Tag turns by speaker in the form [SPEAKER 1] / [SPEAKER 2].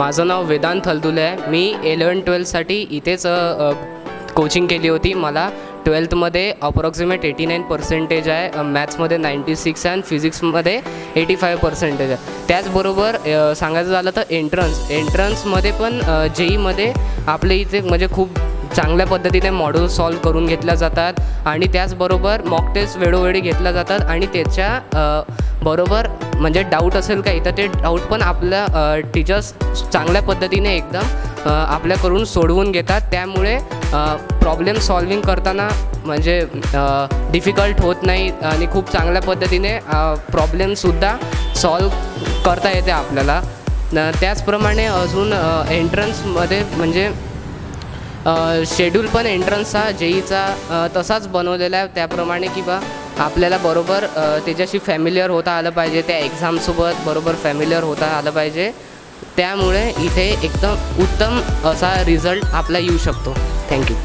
[SPEAKER 1] माझं नाव वेदांत थलदुले आहे। मी 11-12साठी इथेच कोचिंग केली होती। मला 12थमध्ये अप्रॉक्सिमेट 89% आहे, मॅथ्समध्ये 96 आणि फिजिक्समध्ये 85% आहे। त्याचबरोबर सांगायचं झालं तर एंट्रन्समध्ये पण JEEमध्ये आपल्या इथे म्हणजे खूप चांगल्या पद्धतीने मॉड्यूल सॉल्व करून घेतल्या जातात आणि त्याचबरोबर मॉक टेस्ट वेळोवेळी घेतल्या जातात आणि त्याच्या बरोबर म्हणजे डाऊट असेल काही तर ते डाऊट पण आपल्या टीचर्स चांगल्या पद्धतीने एकदम आपल्याकडून सोडवून घेतात। त्यामुळे प्रॉब्लेम सॉल्विंग करताना म्हणजे डिफिकल्ट होत नाही आणि खूप चांगल्या पद्धतीने प्रॉब्लेमसुद्धा सॉल्व करता येते आपल्याला। त्याचप्रमाणे अजून एंट्रन्समध्ये म्हणजे शेड्यूल पण एंट्रन्सचा JEEचा तसाच बनवलेला आहे, त्याप्रमाणे की बा आपल्याला बरोबर त्याच्याशी फॅमिलियर होता आलं पाहिजे, त्या एक्झामसोबत बरोबर फॅमिलियर होता आलं पाहिजे। त्यामुळे इथे एकदम उत्तम असा रिझल्ट आपला येऊ शकतो। थँक्यू।